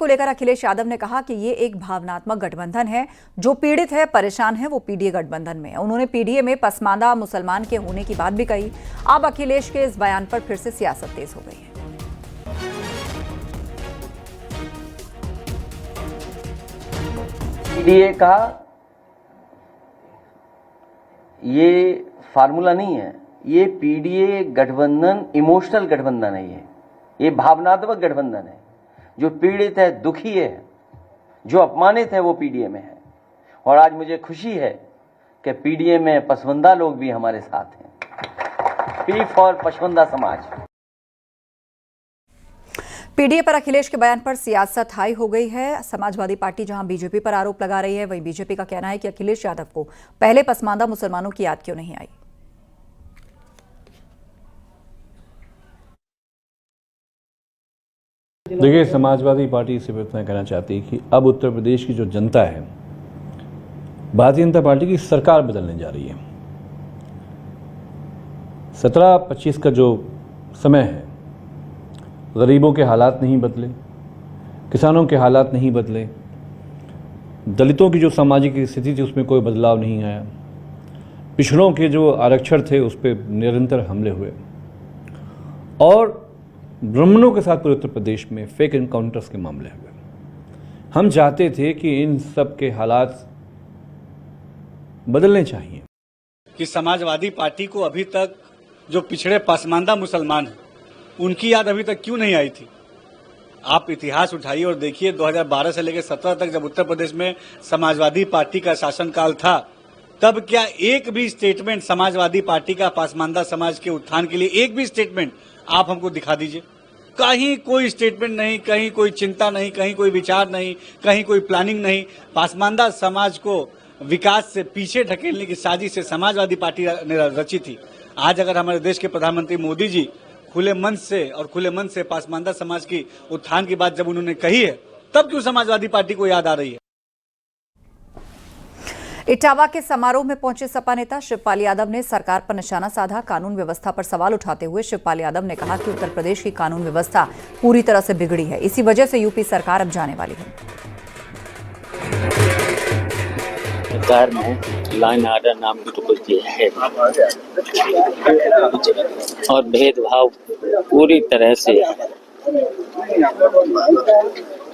को लेकर अखिलेश यादव ने कहा कि ये एक भावनात्मक गठबंधन है। जो पीड़ित है, परेशान है, वो पीडीए गठबंधन में है। उन्होंने पीडीए में पसमानदा मुसलमान के होने की बात भी कही। अब अखिलेश के इस बयान पर फिर से सियासत तेज हो गई है। पीडीए का ये फार्मूला नहीं है। ये पीडीए गठबंधन इमोशनल गठबंधन है। ये भावनात्मक गठबंधन है। जो पीड़ित है, दुखी है, जो अपमानित है, वो पीडीए में है। और आज मुझे खुशी है कि पीडीए में पसमानदा लोग भी हमारे साथ हैं। पी फॉर पसमानदा समाज। पीडीए पर अखिलेश के बयान पर सियासत हाई हो गई है। समाजवादी पार्टी जहां बीजेपी पर आरोप लगा रही है, वहीं बीजेपी का कहना है कि अखिलेश यादव को पहले पसमानदा मुसलमानों की याद क्यों नहीं आई। देखिए, समाजवादी पार्टी सिर्फ इतना कहना चाहती है कि अब उत्तर प्रदेश की जो जनता है, भारतीय जनता पार्टी की सरकार बदलने जा रही है। 17-25 का जो समय है, गरीबों के हालात नहीं बदले, किसानों के हालात नहीं बदले, दलितों की जो सामाजिक स्थिति थी उसमें कोई बदलाव नहीं आया, पिछड़ों के जो आरक्षण थे उस पर निरंतर हमले हुए, और ब्राह्मणों के साथ पूरे उत्तर प्रदेश में फेक एनकाउंटर्स के मामले हुए। हम चाहते थे कि इन सब के हालात बदलने चाहिए। कि समाजवादी पार्टी को अभी तक जो पिछड़े पसमानदा मुसलमान हैं, उनकी याद अभी तक क्यों नहीं आई थी। आप इतिहास उठाइए और देखिए, 2012 से लेकर 17 तक जब उत्तर प्रदेश में समाजवादी पार्टी का शासनकाल था, तब क्या एक भी स्टेटमेंट समाजवादी पार्टी का पसमानदा समाज के उत्थान के लिए, एक भी स्टेटमेंट आप हमको दिखा दीजिए। कहीं कोई स्टेटमेंट नहीं, कहीं कोई चिंता नहीं, कहीं कोई विचार नहीं, कहीं कोई प्लानिंग नहीं। पसमानदा समाज को विकास से पीछे ढकेलने की साजिश से समाजवादी पार्टी ने रची थी। आज अगर हमारे देश के प्रधानमंत्री मोदी जी खुले मन से पसमानदा समाज की उत्थान की बात जब उन्होंने कही है, तब क्यों समाजवादी पार्टी को याद आ रही है। इटावा के समारोह में पहुंचे सपा नेता शिवपाल यादव ने सरकार पर निशाना साधा। कानून व्यवस्था पर सवाल उठाते हुए शिवपाल यादव ने कहा कि उत्तर प्रदेश की कानून व्यवस्था पूरी तरह से बिगड़ी है। इसी वजह से यूपी सरकार अब जाने वाली है। सरकार में लॉ ऑर्डर नाम की तो कुछ चीज है, और भेदभाव पूरी तरह से।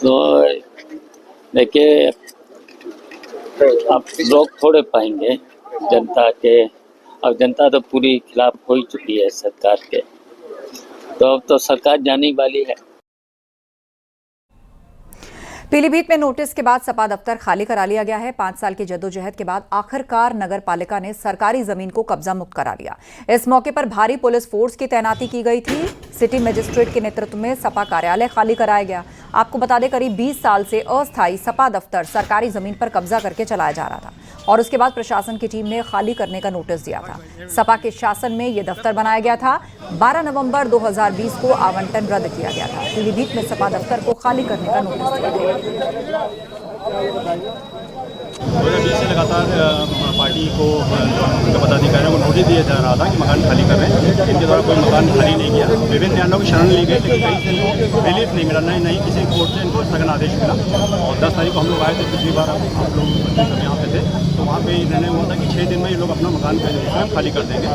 तो देखिए, अब लोग थोड़े पाएंगे जनता के, अब जनता तो पूरी खिलाफ हो चुकी है सरकार के, तो अब तो सरकार जाने वाली है। पीलीभीत में नोटिस के बाद सपा दफ्तर खाली करा लिया गया है। 5 साल की जद्दोजहद के बाद आखिरकार नगर पालिका ने सरकारी जमीन को कब्जा मुक्त करा लिया। इस मौके पर भारी पुलिस फोर्स की तैनाती की गई थी। सिटी मजिस्ट्रेट के नेतृत्व में सपा कार्यालय खाली कराया गया। आपको बता दें, करीब 20 साल से अस्थायी सपा दफ्तर सरकारी जमीन पर कब्जा करके चलाया जा रहा था, और उसके बाद प्रशासन की टीम ने खाली करने का नोटिस दिया था। सपा के शासन में यह दफ्तर बनाया गया था। 12 नवंबर 2020 को आवंटन रद्द किया गया था। पीलीभीत में सपा दफ्तर को खाली करने का नोटिस दिया गया। 2020 से लगातार पार्टी को, उनके पदाधिकारियों को नोटिस दिया जा रहा था कि मकान खाली कर रहे हैं। इनके द्वारा कोई मकान खाली नहीं किया। विभिन्न न्यायालयों की शरण ली गई, लेकिन कहीं से इनको रिलीफ नहीं मिला, नहीं किसी कोर्ट से इनको स्थगन आदेश मिला। और 10 तारीख को हम लोग आए थे, पिछली बार आप लोग यहाँ पे थे, तो वहाँ पे निर्णय हुआ था कि 6 दिन में ये लोग अपना मकान स्वयं खाली कर देंगे।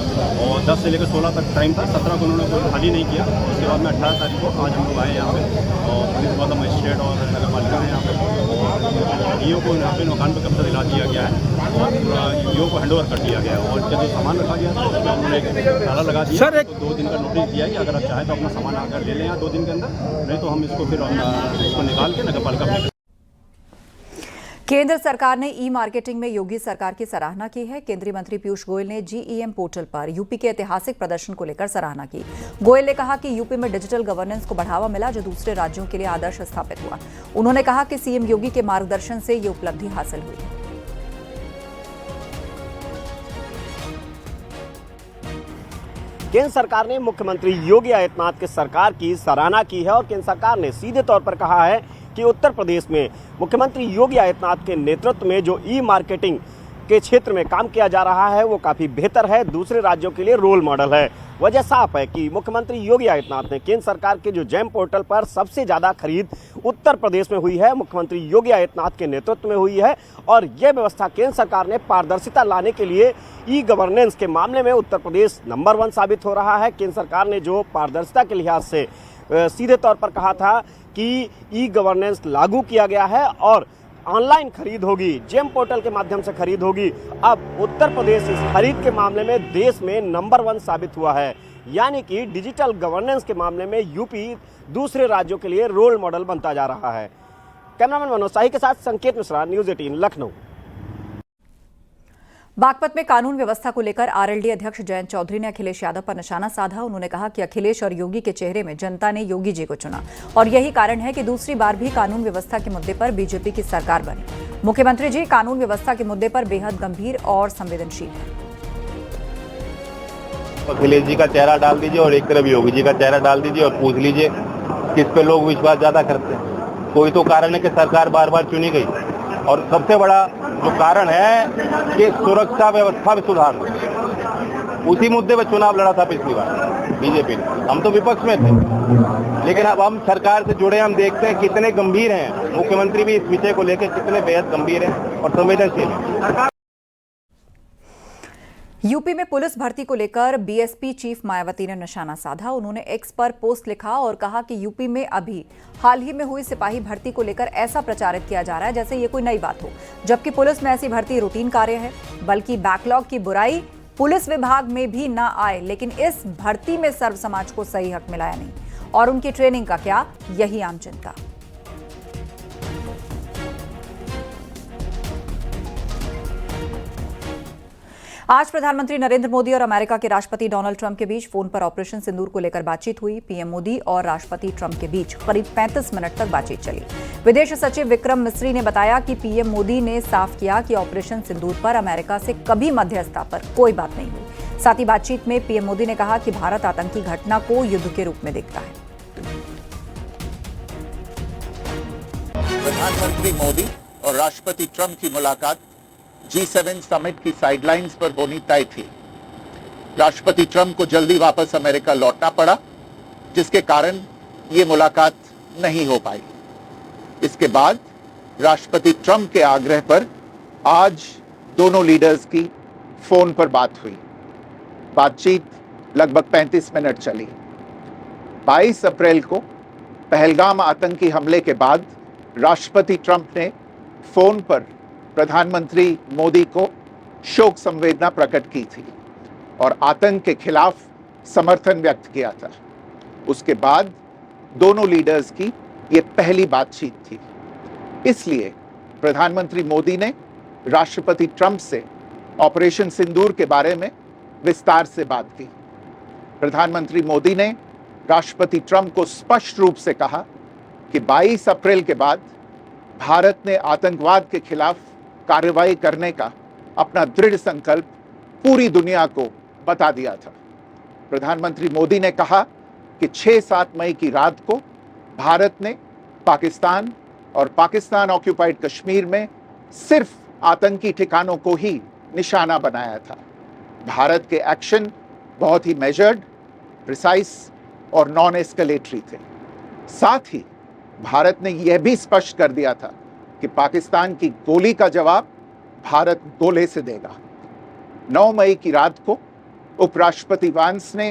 और 10 से लेकर 16 तक टाइम था। 17 को उन्होंने कोई खाली नहीं किया। उसके बाद में 18 तारीख को आज हम लोग आए यहाँ पे, और पुलिस वाला मजिस्ट्रेट और नगर पालिका है यहाँ पे, और डीओ को यहाँ पे मकान पर कब्जा दिला दिया गया है, और पूरा यूओ को हैंडओवर कर दिया गया है। और जो सामान रखा गया था उसमें उन्होंने एक ताला लगा दिया। सर, 2 दिन का नोटिस दिया कि अगर आप चाहें तो अपना सामान आकर ले लें यहाँ 2 दिन के अंदर, नहीं तो हम इसको फिर इसको निकाल के नगर पालिका में। केंद्र सरकार ने ई मार्केटिंग में योगी सरकार की सराहना की है। केंद्रीय मंत्री पीयूष गोयल ने जीईएम पोर्टल पर यूपी के ऐतिहासिक प्रदर्शन को लेकर सराहना की। गोयल ने कहा कि यूपी में डिजिटल गवर्नेंस को बढ़ावा मिला, जो दूसरे राज्यों के लिए आदर्श स्थापित हुआ। उन्होंने कहा कि सीएम योगी के मार्गदर्शन से ये उपलब्धि हासिल हुई है। केंद्र सरकार ने मुख्यमंत्री योगी आदित्यनाथ की सरकार की सराहना की है, और केंद्र सरकार ने सीधे तौर पर कहा है कि उत्तर प्रदेश में मुख्यमंत्री योगी आदित्यनाथ के नेतृत्व में जो ई मार्केटिंग के क्षेत्र में काम किया जा रहा है वो काफ़ी बेहतर है, दूसरे राज्यों के लिए रोल मॉडल है। वजह साफ है कि मुख्यमंत्री योगी आदित्यनाथ ने केंद्र सरकार के जो जेम पोर्टल पर सबसे ज़्यादा खरीद उत्तर प्रदेश में हुई है, मुख्यमंत्री योगी आदित्यनाथ के नेतृत्व में हुई है। और यह व्यवस्था केंद्र सरकार ने पारदर्शिता लाने के लिए ई गवर्नेंस के मामले में उत्तर प्रदेश नंबर 1 साबित हो रहा है। केंद्र सरकार ने जो पारदर्शिता के लिहाज से सीधे तौर पर कहा था कि ई गवर्नेंस लागू किया गया है और ऑनलाइन खरीद होगी, जेम पोर्टल के माध्यम से खरीद होगी। अब उत्तर प्रदेश इस खरीद के मामले में देश में नंबर 1 साबित हुआ है, यानी कि डिजिटल गवर्नेंस के मामले में यूपी दूसरे राज्यों के लिए रोल मॉडल बनता जा रहा है। कैमरामैन मनोज शाही के साथ संकेत मिश्रा, न्यूज़ 18 लखनऊ। बागपत में कानून व्यवस्था को लेकर आरएलडी अध्यक्ष जयंत चौधरी ने अखिलेश यादव पर निशाना साधा। उन्होंने कहा कि अखिलेश और योगी के चेहरे में जनता ने योगी जी को चुना और यही कारण है कि दूसरी बार भी कानून व्यवस्था के मुद्दे पर बीजेपी की सरकार बनी। मुख्यमंत्री जी कानून व्यवस्था के मुद्दे पर बेहद गंभीर और संवेदनशील है। अखिलेश जी का चेहरा डाल दीजिए और एक तरफ योगी जी का चेहरा डाल दीजिए और पूछ लीजिए किस पे लोग विश्वास ज्यादा करते हैं। कोई तो कारण है कि सरकार बार बार चुनी गई और सबसे बड़ा जो कारण है कि सुरक्षा व्यवस्था में सुधार, उसी मुद्दे पर चुनाव लड़ा था पिछली बार बीजेपी ने। हम तो विपक्ष में थे, लेकिन अब हम सरकार से जुड़े, हम देखते हैं कितने गंभीर हैं मुख्यमंत्री भी इस विषय को लेकर, कितने बेहद गंभीर हैं और संवेदनशील हैं। यूपी में पुलिस भर्ती को लेकर बीएसपी चीफ मायावती ने निशाना साधा। उन्होंने एक्स पर पोस्ट लिखा और कहा कि यूपी में अभी हाल ही में हुई सिपाही भर्ती को लेकर ऐसा प्रचारित किया जा रहा है जैसे ये कोई नई बात हो, जबकि पुलिस में ऐसी भर्ती रूटीन कार्य है। बल्कि बैकलॉग की बुराई पुलिस विभाग में भी न आए, लेकिन इस भर्ती में सर्व समाज को सही हक मिला या नहीं और उनकी ट्रेनिंग का क्या, यही आम चिंता। आज प्रधानमंत्री नरेंद्र मोदी और अमेरिका के राष्ट्रपति डोनाल्ड ट्रंप के बीच फोन पर ऑपरेशन सिंदूर को लेकर बातचीत हुई। पीएम मोदी और राष्ट्रपति ट्रंप के बीच करीब 35 मिनट तक बातचीत चली। विदेश सचिव विक्रम मिस्री ने बताया कि पीएम मोदी ने साफ किया कि ऑपरेशन सिंदूर पर अमेरिका से कभी मध्यस्थता पर कोई बात नहीं हुई। साथ ही बातचीत में पीएम मोदी ने कहा कि भारत आतंकी घटना को युद्ध के रूप में देखता है। प्रधानमंत्री मोदी और राष्ट्रपति ट्रंप की मुलाकात G7 समिट की साइडलाइंस पर होनी तय थी। राष्ट्रपति ट्रंप को जल्दी वापस अमेरिका लौटना पड़ा, जिसके कारण ये मुलाकात नहीं हो पाई। इसके बाद राष्ट्रपति ट्रंप के आग्रह पर आज दोनों लीडर्स की फोन पर बात हुई। बातचीत लगभग 35 मिनट चली। 22 अप्रैल को पहलगाम आतंकी हमले के बाद राष्ट्रपति ट्रंप ने फोन पर प्रधानमंत्री मोदी को शोक संवेदना प्रकट की थी और आतंक के खिलाफ समर्थन व्यक्त किया था। उसके बाद दोनों लीडर्स की ये पहली बातचीत थी। इसलिए प्रधानमंत्री मोदी ने राष्ट्रपति ट्रंप से ऑपरेशन सिंदूर के बारे में विस्तार से बात की। प्रधानमंत्री मोदी ने राष्ट्रपति ट्रंप को स्पष्ट रूप से कहा कि 22 अप्रैल के बाद भारत ने आतंकवाद के खिलाफ कार्रवाई करने का अपना दृढ़ संकल्प पूरी दुनिया को बता दिया था। प्रधानमंत्री मोदी ने कहा कि 6-7 मई की रात को भारत ने पाकिस्तान और पाकिस्तान ऑक्यूपाइड कश्मीर में सिर्फ आतंकी ठिकानों को ही निशाना बनाया था। भारत के एक्शन बहुत ही मेजर्ड, प्रिसाइस और नॉन एस्केलेटरी थे। साथ ही भारत ने यह भी स्पष्ट कर दिया था कि पाकिस्तान की गोली का जवाब भारत गोले से देगा। 9 मई की रात को उपराष्ट्रपति वांस ने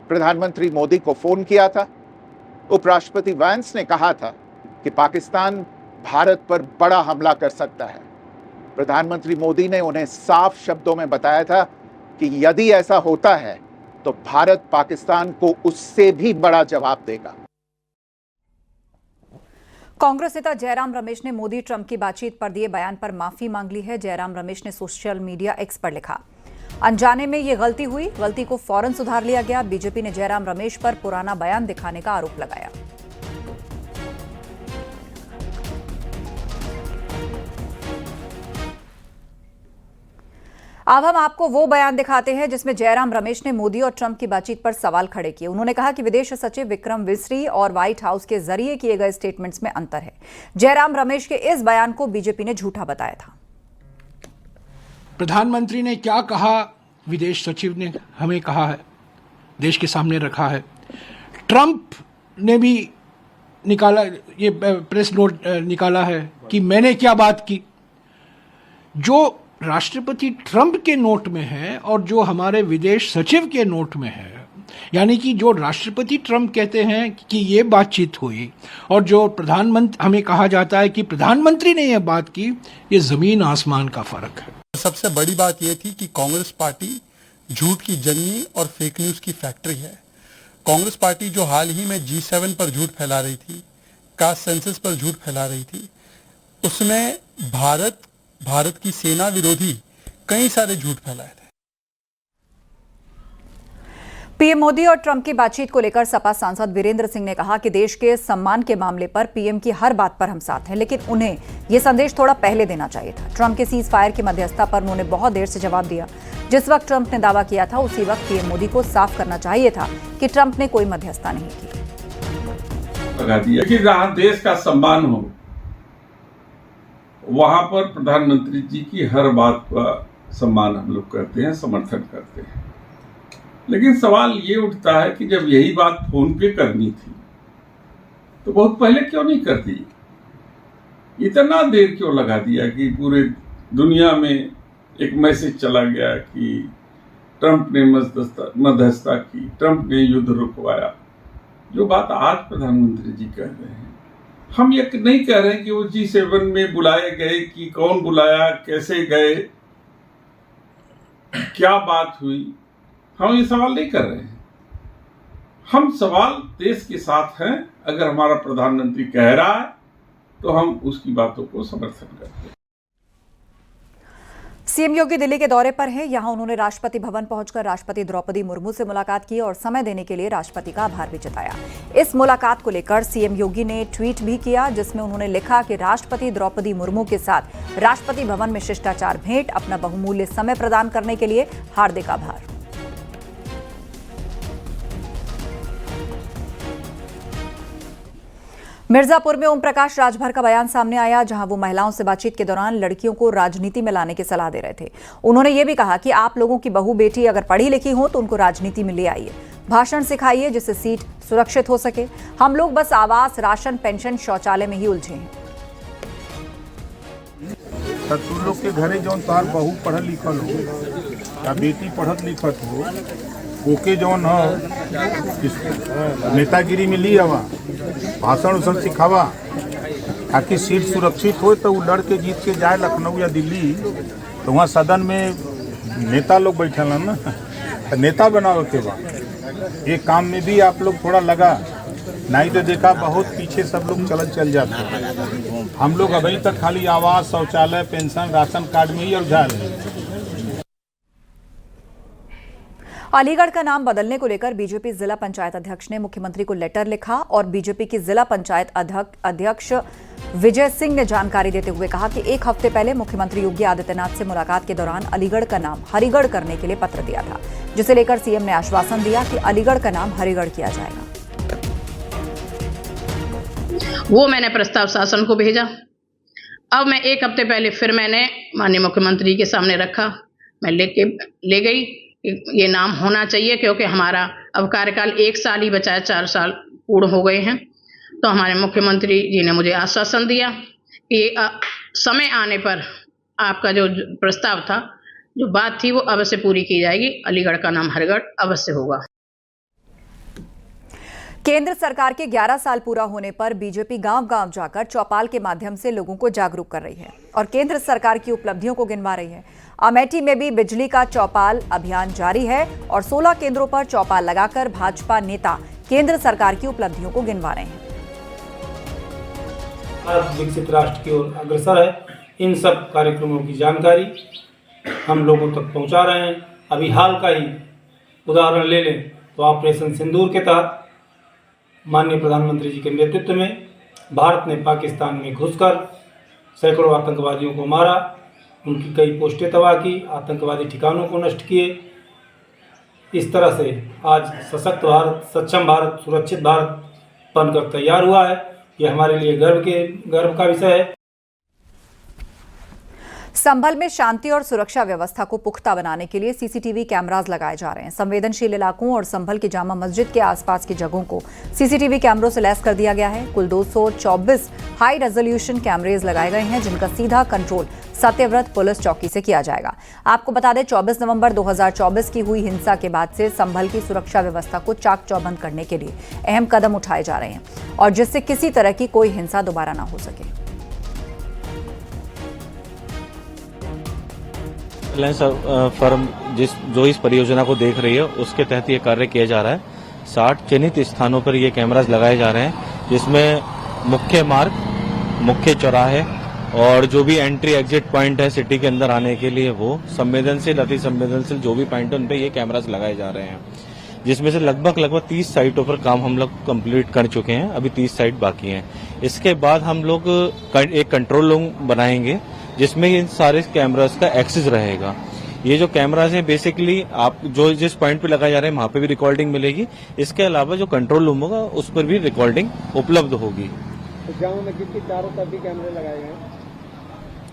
प्रधानमंत्री मोदी को फोन किया था। उपराष्ट्रपति वांस ने कहा था कि पाकिस्तान भारत पर बड़ा हमला कर सकता है। प्रधानमंत्री मोदी ने उन्हें साफ शब्दों में बताया था कि यदि ऐसा होता है तो भारत पाकिस्तान को उससे भी बड़ा जवाब देगा। कांग्रेस नेता जयराम रमेश ने मोदी ट्रंप की बातचीत पर दिए बयान पर माफी मांग ली है। जयराम रमेश ने सोशल मीडिया एक्स पर लिखा, अनजाने में ये गलती हुई, गलती को फौरन सुधार लिया गया। बीजेपी ने जयराम रमेश पर पुराना बयान दिखाने का आरोप लगाया। अब हम आपको वो बयान दिखाते हैं जिसमें जयराम रमेश ने मोदी और ट्रंप की बातचीत पर सवाल खड़े किए। उन्होंने कहा कि विदेश सचिव विक्रम मिस्री और व्हाइट हाउस के जरिए किए गए स्टेटमेंट्स में अंतर है। जयराम रमेश के इस बयान को बीजेपी ने झूठा बताया था। प्रधानमंत्री ने क्या कहा, विदेश सचिव ने हमें कहा है, देश के सामने रखा है। ट्रंप ने भी निकाला, ये प्रेस नोट निकाला है कि मैंने क्या बात की। जो राष्ट्रपति ट्रंप के नोट में है और जो हमारे विदेश सचिव के नोट में है, यानी कि जो राष्ट्रपति ट्रंप कहते हैं कि ये बातचीत हुई और जो प्रधानमंत्री, हमें कहा जाता है कि प्रधानमंत्री ने यह बात की, ये जमीन आसमान का फर्क है। सबसे बड़ी बात यह थी कि कांग्रेस पार्टी झूठ की जननी और फेक न्यूज की फैक्ट्री है। कांग्रेस पार्टी जो हाल ही में G7 पर झूठ फैला रही थी, कास्ट सेंसस पर झूठ फैला रही थी, उसमें भारत की सेना विरोधी कई सारे झूठ फैलाए थे। पीएम मोदी और ट्रंप की बातचीत को लेकर सपा सांसद वीरेंद्र सिंह ने कहा कि देश के सम्मान के मामले पर पीएम की हर बात पर हम साथ हैं, लेकिन उन्हें यह संदेश थोड़ा पहले देना चाहिए था। ट्रंप के सीज फायर की मध्यस्थता पर उन्होंने बहुत देर से जवाब दिया। जिस वक्त ट्रंप ने दावा किया था, उसी वक्त पीएम मोदी को साफ करना चाहिए था कि ट्रंप ने कोई मध्यस्थता नहीं की। लगा दिया कि जहां देश का सम्मान हो, वहां पर प्रधानमंत्री जी की हर बात का सम्मान हम लोग करते हैं, समर्थन करते हैं। लेकिन सवाल ये उठता है कि जब यही बात फोन पे करनी थी तो बहुत पहले क्यों नहीं करती? इतना देर क्यों लगा दिया कि पूरे दुनिया में एक मैसेज चला गया कि ट्रंप ने मध्यस्थता की, ट्रंप ने युद्ध रुकवाया। जो बात आज प्रधानमंत्री जी कह रहे हैं, हम ये नहीं कह रहे हैं कि वो G7 में बुलाए गए, कि कौन बुलाया, कैसे गए, क्या बात हुई, हम ये सवाल नहीं कर रहे हैं। हम सवाल देश के साथ हैं। अगर हमारा प्रधानमंत्री कह रहा है तो हम उसकी बातों को समर्थन करते हैं। सीएम योगी दिल्ली के दौरे पर हैं। यहां उन्होंने राष्ट्रपति भवन पहुंचकर राष्ट्रपति द्रौपदी मुर्मू से मुलाकात की और समय देने के लिए राष्ट्रपति का आभार भी जताया। इस मुलाकात को लेकर सीएम योगी ने ट्वीट भी किया, जिसमें उन्होंने लिखा कि राष्ट्रपति द्रौपदी मुर्मू के साथ राष्ट्रपति भवन में शिष्टाचार भेंट, अपना बहुमूल्य समय प्रदान करने के लिए हार्दिक आभार। मिर्जापुर में ओम प्रकाश राजभर का बयान सामने आया, जहां वो महिलाओं से बातचीत के दौरान लड़कियों को राजनीति में लाने की सलाह दे रहे थे। उन्होंने ये भी कहा कि आप लोगों की बहू बेटी अगर पढ़ी लिखी हो तो उनको राजनीति में ले आइए, भाषण सिखाइए जिससे सीट सुरक्षित हो सके। हम लोग बस आवास, राशन, पेंशन, शौचालय में ही उलझे हैं। तू लोग के घरे जौन तार बहू पढ़ल लिखल हो या बेटी पढ़त लिखत हो, ओके जौन नेतागिरी में ली आवा, भाषण उषण सिखावा, ताकि सीट सुरक्षित हो। तो वो लड़ के जीत के जाए लखनऊ या दिल्ली, तो वहाँ सदन में नेता लोग बैठल हैं ना, तो नेता बनाओ के बाद ये काम में भी आप लोग थोड़ा लगा, नहीं तो देखा बहुत पीछे सब लोग चल जाते हैं। हम लोग अभी तक खाली आवास, शौचालय, पेंशन, राशन कार्ड में ही उलझा रहे। अलीगढ़ का नाम बदलने को लेकर बीजेपी जिला पंचायत अध्यक्ष ने मुख्यमंत्री को लेटर लिखा और बीजेपी की जिला पंचायत अध्यक्ष विजय सिंह ने जानकारी देते हुए कहा कि एक हफ्ते पहले मुख्यमंत्री योगी आदित्यनाथ से मुलाकात के दौरान अलीगढ़ का नाम हरिगढ़ करने के लिए पत्र दिया था, जिसे लेकर सीएम ने आश्वासन दिया कि अलीगढ़ का नाम हरिगढ़ किया जाएगा। वो मैंने प्रस्ताव शासन को भेजा। अब मैं एक हफ्ते पहले फिर मैंने माननीय मुख्यमंत्री के सामने रखा। मैं ले गई, ये नाम होना चाहिए, क्योंकि हमारा अब कार्यकाल 1 साल ही बचा है, 4 साल पूर्ण हो गए हैं। तो हमारे मुख्यमंत्री जी ने मुझे आश्वासन दिया कि समय आने पर आपका जो प्रस्ताव था, जो बात थी, वो अवश्य पूरी की जाएगी। अलीगढ़ का नाम हरिगढ़ अवश्य होगा। केंद्र सरकार के 11 साल पूरा होने पर बीजेपी गांव-गांव जाकर चौपाल के माध्यम से लोगों को जागरूक कर रही है और केंद्र सरकार की उपलब्धियों को गिनवा रही है। अमेठी में भी बिजली का चौपाल अभियान जारी है और 16 केंद्रों पर चौपाल लगाकर भाजपा नेता केंद्र सरकार की उपलब्धियों को गिनवा रहे हैं। भारत विकसित राष्ट्र की ओर अग्रसर है। इन सब कार्यक्रमों की जानकारी हम लोगों तक पहुंचा रहे हैं। अभी हाल का ही उदाहरण ले लें तो ऑपरेशन सिंदूर के तहत माननीय प्रधानमंत्री जी के नेतृत्व में भारत ने पाकिस्तान में घुसकर सैकड़ों आतंकवादियों को मारा, उनकी कई पोस्टें तबाह की, आतंकवादी ठिकानों को नष्ट किए। इस तरह से आज सशक्त भारत, सक्षम भारत, सुरक्षित भारत बनकर तैयार हुआ है। ये हमारे लिए गर्व का विषय है। संभल में शांति और सुरक्षा व्यवस्था को पुख्ता बनाने के लिए सीसीटीवी कैमरास लगाए जा रहे हैं। संवेदनशील इलाकों और संभल की जामा मस्जिद के आसपास की जगहों को सीसीटीवी कैमरों से लैस कर दिया गया है। कुल 224 हाई रेजोल्यूशन कैमरेज लगाए गए हैं, जिनका सीधा कंट्रोल सत्यव्रत पुलिस चौकी से किया जाएगा। आपको बता दें, 24 नवंबर 2024 की हुई हिंसा के बाद से संभल की सुरक्षा व्यवस्था को चाक चौबंद करने के लिए अहम कदम उठाए जा रहे हैं, और जिससे किसी तरह की कोई हिंसा दोबारा ना हो सके। रिलायंस फर्म जो इस परियोजना को देख रही है, उसके तहत ये कार्य किया जा रहा है। 60 चिन्हित स्थानों पर ये कैमरास लगाए जा रहे हैं, जिसमें मुख्य मार्ग, मुख्य चौराहे और जो भी एंट्री एग्जिट पॉइंट है सिटी के अंदर आने के लिए, वो संवेदनशील, अति संवेदनशील जो भी पॉइंट है उन पे ये कैमरास लगाए जा रहे हैं, जिसमें से लगभग 30 साइटों पर काम हम लोग कंप्लीट कर चुके हैं। अभी 30 साइट बाकी हैं। इसके बाद हम लोग एक कंट्रोल रूम बनाएंगे, जिसमें इन सारे कैमरास का एक्सेस रहेगा। ये जो कैमरास हैं, बेसिकली आप जो जिस पॉइंट पे लगाए जा रहे हैं वहां पे भी रिकॉर्डिंग मिलेगी। इसके अलावा जो कंट्रोल रूम होगा उस पर भी रिकॉर्डिंग उपलब्ध होगी। तो जामा मस्जिद के चारों तरफ भी कैमरे लगाए गए हैं?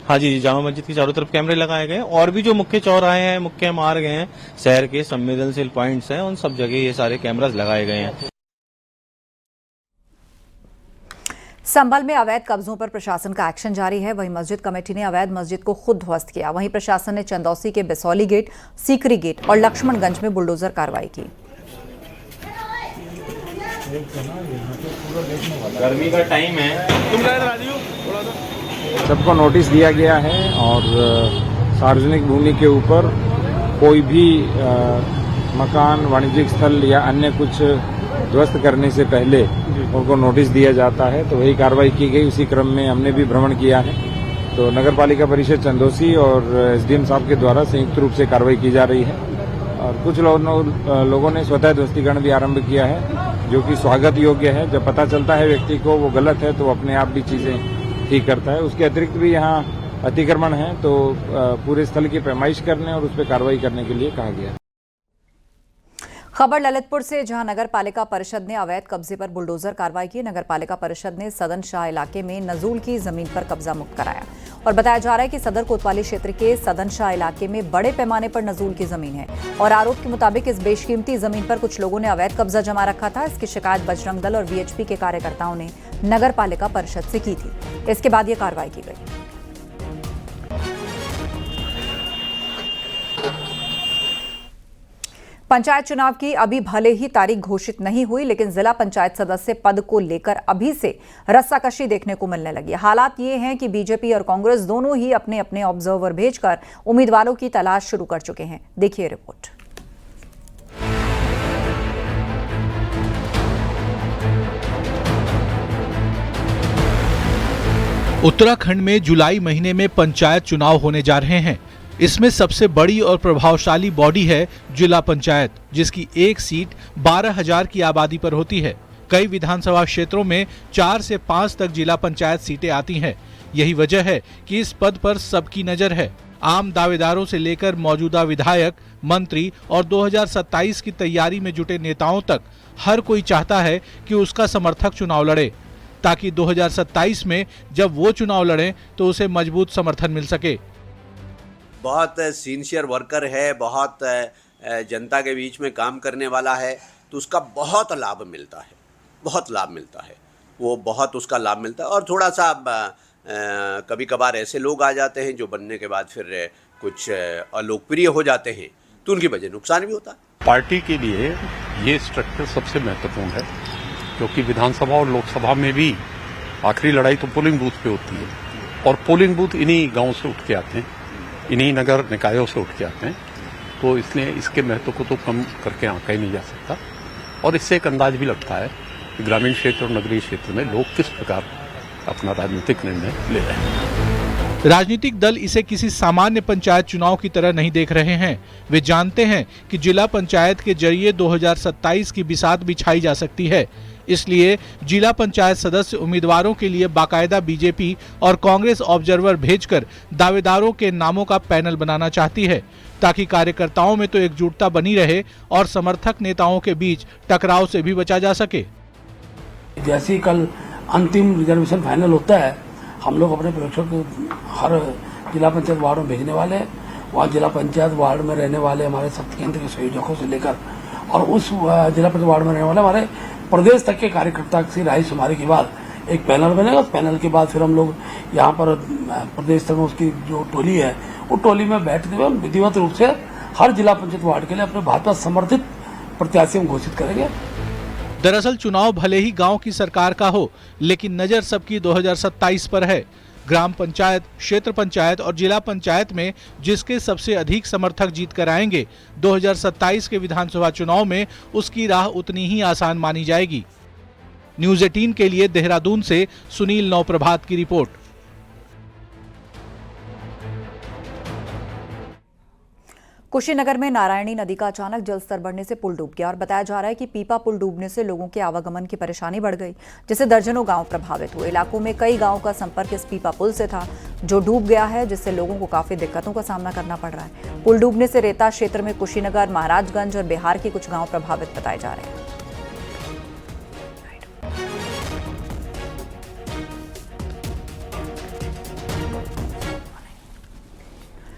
हाँ जी, जामा मस्जिद की चारों तरफ कैमरे लगाए गए हैं, और भी जो मुख्य चौराहे हैं, मुख्य मार्ग हैं, शहर के संवेदनशील पॉइंट्स हैं, उन सब जगह ये सारे कैमरास लगाए गए हैं। संभल में अवैध कब्जों पर प्रशासन का एक्शन जारी है। वहीं मस्जिद कमेटी ने अवैध मस्जिद को खुद ध्वस्त किया। वहीं प्रशासन ने चंदौसी के बिसौली गेट, सीकरी गेट और लक्ष्मणगंज में बुलडोजर कार्रवाई की। गर्मी का टाइम है, सबको नोटिस दिया गया है, और सार्वजनिक भूमि के ऊपर कोई भी मकान, वाणिज्यिक स्थल या अन्य कुछ ध्वस्त करने से पहले उनको नोटिस दिया जाता है। तो वही कार्रवाई की गई। उसी क्रम में हमने भी भ्रमण किया है। तो नगर पालिका परिषद चंदौसी और एसडीएम साहब के द्वारा संयुक्त रूप से कार्रवाई की जा रही है, और कुछ लोगों ने स्वतः ध्वस्तीकरण भी आरंभ किया है, जो कि स्वागत योग्य है। जब पता चलता है व्यक्ति को वो गलत है, तो अपने आप भी चीजें ठीक करता है। उसके अतिरिक्त भी यहाँ अतिक्रमण है, तो पूरे स्थल की पैमाइश करने और उस पर कार्रवाई करने के लिए कहा गया। खबर ललितपुर से, जहां नगर पालिका परिषद ने अवैध कब्जे पर बुलडोजर कार्रवाई की। नगर पालिका परिषद ने सदन शाह इलाके में नजूल की जमीन पर कब्जा मुक्त कराया, और बताया जा रहा है कि सदर कोतवाली क्षेत्र के सदन शाह इलाके में बड़े पैमाने पर नजूल की जमीन है, और आरोप के मुताबिक इस बेशकीमती जमीन पर कुछ लोगों ने अवैध कब्जा जमा रखा था। इसकी शिकायत बजरंग दल और वीएचपी के कार्यकर्ताओं ने नगर पालिका परिषद से की थी। इसके बाद यह कार्रवाई की गई। पंचायत चुनाव की अभी भले ही तारीख घोषित नहीं हुई, लेकिन जिला पंचायत सदस्य पद को लेकर अभी से रस्साकशी देखने को मिलने लगी। हालात ये हैं कि बीजेपी और कांग्रेस दोनों ही अपने अपने ऑब्जर्वर भेजकर उम्मीदवारों की तलाश शुरू कर चुके हैं। देखिए रिपोर्ट। उत्तराखंड में जुलाई महीने में पंचायत चुनाव होने जा रहे हैं। इसमें सबसे बड़ी और प्रभावशाली बॉडी है जिला पंचायत, जिसकी एक सीट 12,000 की आबादी पर होती है। कई विधानसभा क्षेत्रों में 4 से 5 तक जिला पंचायत सीटें आती हैं। यही वजह है कि इस पद पर सबकी नजर है। आम दावेदारों से लेकर मौजूदा विधायक, मंत्री और 2027 की तैयारी में जुटे नेताओं तक हर कोई चाहता है कि उसका समर्थक चुनाव लड़े, ताकि 2027 में जब वो चुनाव लड़े तो उसे मजबूत समर्थन मिल सके। बहुत सिंसियर वर्कर है, बहुत जनता के बीच में काम करने वाला है, तो उसका बहुत लाभ मिलता है, बहुत लाभ मिलता है, वो बहुत उसका लाभ मिलता है। और थोड़ा सा कभी कभार ऐसे लोग आ जाते हैं जो बनने के बाद फिर कुछ अलोकप्रिय हो जाते हैं, तो उनकी वजह नुकसान भी होता है। पार्टी के लिए ये स्ट्रक्चर सबसे महत्वपूर्ण है, क्योंकि विधानसभा और लोकसभा में भी आखिरी लड़ाई तो पोलिंग बूथ पे होती है, और पोलिंग बूथ इन्हीं गाँव से उठ के आते हैं, इन्हीं नगर निकायों से उठ के आते हैं। तो इसलिए इसके महत्व को तो कम करके आंका ही नहीं जा सकता। और इससे एक अंदाज भी लगता है कि ग्रामीण क्षेत्र और नगरीय क्षेत्र में लोग किस प्रकार अपना राजनीतिक निर्णय ले रहे हैं। राजनीतिक दल इसे किसी सामान्य पंचायत चुनाव की तरह नहीं देख रहे हैं। वे जानते हैं कि जिला पंचायत के जरिए 2027 की बिसात बिछाई जा सकती है। इसलिए जिला पंचायत सदस्य उम्मीदवारों के लिए बाकायदा बीजेपी और कांग्रेस ऑब्जर्वर भेजकर दावेदारों के नामों का पैनल बनाना चाहती है, ताकि कार्यकर्ताओं में तो एकजुटता बनी रहे और समर्थक नेताओं के बीच टकराव से भी बचा जा सके। जैसे ही कल अंतिम रिजर्वेशन फाइनल होता है, हम लोग अपने प्रेक्षक को हर जिला पंचायत वार्ड में भेजने वाले हैं। वहाँ जिला पंचायत वार्ड में रहने वाले हमारे शक्ति केंद्र के संयोजकों से लेकर और उस जिला पंचायत वार्ड में रहने वाले हमारे प्रदेश तक के कार्यकर्ता की राय शुमारी के बाद एक पैनल बनेगा। उस पैनल के बाद फिर हम लोग यहाँ पर प्रदेश तक में उसकी जो टोली है वो टोली में बैठते हुए विधिवत रूप से हर जिला पंचायत वार्ड के लिए अपने भाजपा समर्थित प्रत्याशी हम घोषित करेंगे। दरअसल चुनाव भले ही गांव की सरकार का हो, लेकिन नजर सबकी 2027 पर है। ग्राम पंचायत, क्षेत्र पंचायत और जिला पंचायत में जिसके सबसे अधिक समर्थक जीत कर आएंगे, 2027 के विधानसभा चुनाव में उसकी राह उतनी ही आसान मानी जाएगी। न्यूज़ 18 के लिए देहरादून से सुनील नौप्रभात की रिपोर्ट। कुशीनगर में नारायणी नदी का अचानक जलस्तर बढ़ने से पुल डूब गया और बताया जा रहा है कि पीपा पुल डूबने से लोगों के आवागमन की परेशानी बढ़ गई, जिससे दर्जनों गांव प्रभावित हुए। इलाकों में कई गांवों का संपर्क इस पीपा पुल से था जो डूब गया है, जिससे लोगों को काफी दिक्कतों का सामना करना पड़ रहा है। पुल डूबने से रेता क्षेत्र में कुशीनगर, महाराजगंज और बिहार के कुछ गांव प्रभावित बताए जा रहे हैं।